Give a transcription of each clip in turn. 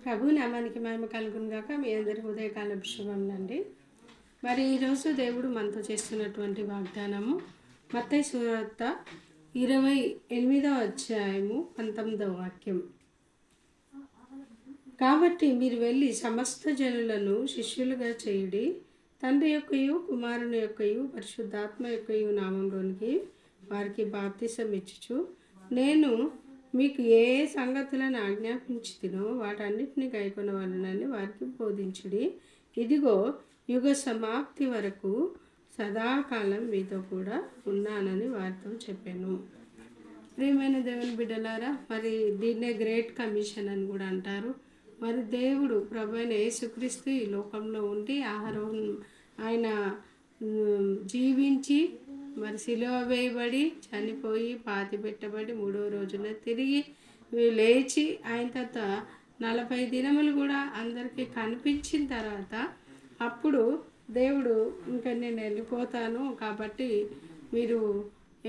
ప్రభు నామానికి మహిమ కలుగును గాక. మీ అందరి ఉదయకాల శుభములండి. మరి ఈరోజు దేవుడు మనతో చేస్తున్నటువంటి వాగ్దానము మత్తయి సువార్త 28వ అధ్యాయము 19వ వాక్యం. కాబట్టి మీరు వెళ్ళి సమస్త జనులను శిష్యులుగా చేయుడి, తండ్రి యొక్కయు కుమారుని యొక్కయు పరిశుద్ధాత్మ యొక్కయు నామంలోనికి వారికి బాప్తిసం ఇచ్చుచు, నేను మీకు ఏ సంగతులను ఆజ్ఞాపించుతునో వాటన్నిటిని గైకొనవలెనని వారికి బోధించుడి. ఇదిగో యుగ సమాప్తి వరకు సదాకాలం మీతో కూడా ఉన్నానని వారితో చెప్పాను. ప్రియమైన దేవుని బిడ్డలారా, మరి దీన్నే గ్రేట్ కమిషన్ అని కూడా అంటారు. మరి దేవుడు ప్రభు అయిన యేసుక్రీస్తు ఈ లోకంలో ఉండి ఆహారం ఆయన జీవించి మరి సిలువ వేయబడి చనిపోయి పాతి పెట్టబడి 3వ రోజున తిరిగి లేచి ఆయన తర్వాత 40 దినములు కూడా అందరికీ కనిపించిన తర్వాత అప్పుడు దేవుడు ఇంకా నేను వెళ్ళిపోతాను కాబట్టి మీరు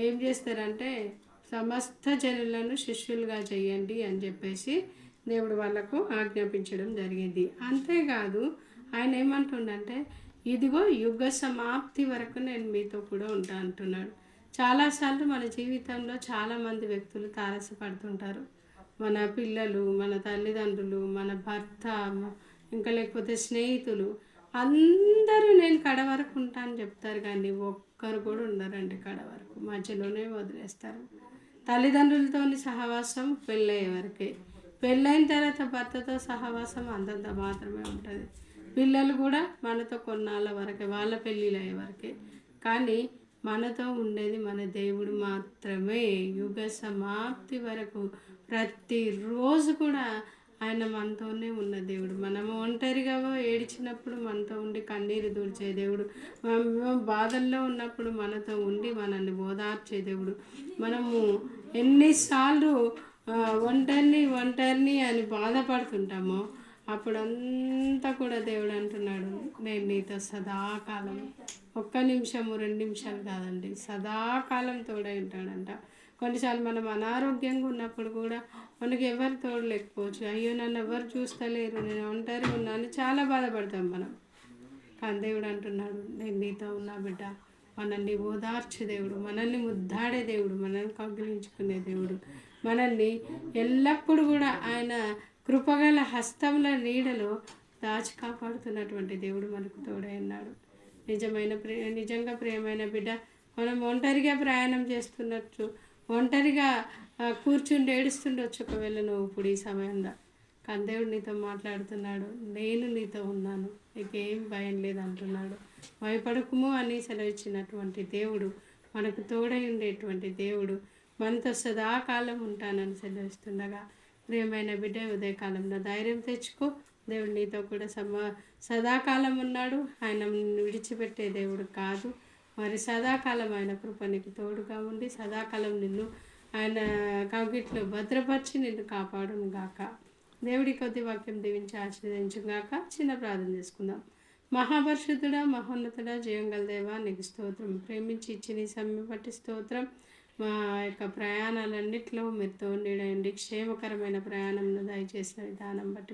ఏం చేస్తారంటే సమస్త జనులను శిష్యులుగా చేయండి అని చెప్పేసి దేవుడు వాళ్ళకు ఆజ్ఞాపించడం జరిగింది. అంతేకాదు ఆయన ఏమంటుండంటే ఇదిగో యుగ సమాప్తి వరకు నేను మీతో కూడా ఉంటా అంటున్నాడు. చాలాసార్లు మన జీవితంలో చాలామంది వ్యక్తులు తారసపడుతుంటారు. మన పిల్లలు, మన తల్లిదండ్రులు, మన భర్త, ఇంకా లేకపోతే స్నేహితులు అందరూ నేను కడ వరకు ఉంటా అని చెప్తారు, కానీ ఒక్కరు కూడా ఉండరండి. కడ వరకు మధ్యలోనే వదిలేస్తారు. తల్లిదండ్రులతో సహవాసం పెళ్ళయ్యే వరకే, పెళ్ళైన తర్వాత భర్తతో సహవాసం అంతంత మాత్రమే ఉంటుంది. పిల్లలు కూడా మనతో కొన్నాళ్ళ వరకే, వాళ్ళ పెళ్ళిళ్ళు అయ్యే వరకే. కానీ మనతో ఉండేది మన దేవుడు మాత్రమే. యుగ సమాప్తి వరకు ప్రతిరోజు కూడా ఆయన మనతోనే ఉన్న దేవుడు. మనము ఒంటరిగా ఏడిచినప్పుడు మనతో ఉండి కన్నీరు తుడిచే దేవుడు, బాధల్లో ఉన్నప్పుడు మనతో ఉండి మనల్ని ఓదార్చే దేవుడు. మనము ఎన్నిసార్లు ఒంటరిని అని బాధపడుతుంటామో అప్పుడంతా కూడా దేవుడు అంటున్నాడు, నేను నీతో సదాకాలం, 1 నిమిషము 2 నిమిషాలు కాదండి, సదాకాలం తోడై ఉంటాడంట. కొన్నిసార్లు మనం అనారోగ్యంగా ఉన్నప్పుడు కూడా మనకి ఎవరు తోడు లేకపోవచ్చు. అయ్యో నన్ను ఎవరు చూస్తలేరు, నేను ఒంటరిగా ఉన్నాను, చాలా బాధపడతాం మనం. కానీ దేవుడు అంటున్నాడు, నేను నీతో ఉన్నా బిడ్డ. మనల్ని ఓదార్చే దేవుడు, మనల్ని ముద్దాడే దేవుడు, మనల్ని కౌగిలించుకునే దేవుడు, మనల్ని ఎల్లప్పుడూ కూడా ఆయన కృపగల హస్తముల నీడలో దాచి కాపాడుతున్నటువంటి దేవుడు మనకు తోడై ఉన్నాడు. నిజంగా ప్రియమైన బిడ్డ, మనం ఒంటరిగా ప్రయాణం చేస్తున్నట్టు ఒంటరిగా కూర్చుండి ఏడుస్తుండొచ్చు ఒకవేళ నువ్వు ఇప్పుడు ఈ సమయంలో. కానీ దేవుడు నీతో మాట్లాడుతున్నాడు, నేను నీతో ఉన్నాను, నీకేం భయం లేదు అంటున్నాడు. భయపడకుము అని సెలవిచ్చినటువంటి దేవుడు, మనకు తోడై ఉండేటువంటి దేవుడు, మనతో సదాకాలం ఉంటానని సెలవిస్తుండగా ప్రియమైన బిడ్డ, ఉదయకాలంలో ధైర్యం తెచ్చుకో. దేవుడు నీతో కూడా సదాకాలం ఉన్నాడు. ఆయన విడిచిపెట్టే దేవుడు కాదు. మరి సదాకాలం ఆయన కృప నీకు తోడుగా ఉండి సదాకాలం నిన్ను ఆయన కౌగిట్లో భద్రపరిచి నిన్ను కాపాడును గాక. దేవుడి కొద్ది వాక్యం దీవించి ఆశీర్వదించు గాక. చిన్న ప్రార్థన చేసుకుందాం. మహాపరిశుద్ధుడా, మహోన్నతుడా, జీవంగల దేవా, నీకు స్తోత్రం. ప్రేమించి ఇచ్చి నీ సమయం బట్టి స్తోత్రం. మా యొక్క ప్రయాణాలన్నింటిలో మీరు తోడుండి క్షేమకరమైన ప్రయాణంను దయచేసిన విధానం బట్టి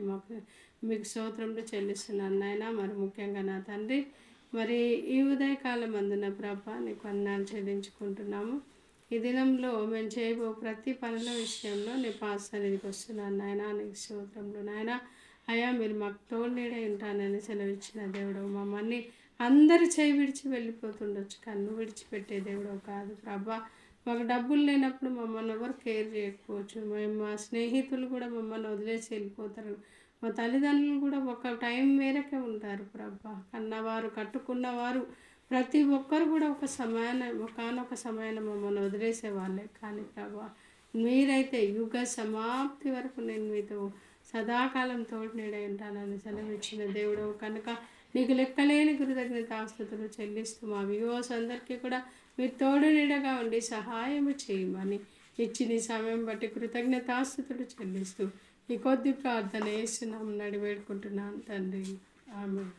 మీకు స్తోత్రంలో చెల్లిస్తున్నాను నాయన. మరి ముఖ్యంగా నా తండ్రి, మరి ఈ ఉదయకాలం అందున ప్రభ నీకు వందనాలు చెల్లించుకుంటున్నాము. ఈ దినంలో మేము చేయబో ప్రతి పనుల విషయంలో నీ సన్నిధికి వస్తున్నాను నాయన. నీకు స్తోత్రంలో నాయన. అయ్యా మీరు మాకు తోడునీడై ఉంటానని సెలవిచ్చిన దేవుడు, మమ్మల్ని అందరు చేయి విడిచి వెళ్ళిపోతుండొచ్చు, కన్ను విడిచిపెట్టే దేవుడు కాదు ప్రభా. మాకు డబ్బులు లేనప్పుడు మమ్మల్ని ఎవరు కేర్ చేయకపోవచ్చు. మా స్నేహితులు కూడా మమ్మల్ని వదిలేసి వెళ్ళిపోతారు. మా తల్లిదండ్రులు కూడా ఒక టైం మేరకే ఉంటారు ప్రభా. కన్నవారు, కట్టుకున్నవారు ప్రతి ఒక్కరు కూడా ఒకనొక సమయాన్ని మమ్మల్ని వదిలేసే వాళ్ళే. కానీ ప్రభా మీరైతే యుగ సమాప్తి వరకు నేను మీతో సదాకాలం తోడునీడై ఉంటానని సెలవిచ్చిన దేవుడు కనుక నీకు లెక్కలేని కృతజ్ఞతాస్తుతులు చెల్లిస్తూ మా వ్యూవర్స్ అందరికీ కూడా మీరు తోడు నీడగా ఉండి సహాయం చేయమని ఇచ్చి నీ సమయం బట్టి కృతజ్ఞతాస్తుతులు చెల్లిస్తూ ఈ కొద్ది ప్రార్థన యేసు నామమున వేడుకుంటున్నాను తండ్రి. ఆమేన్.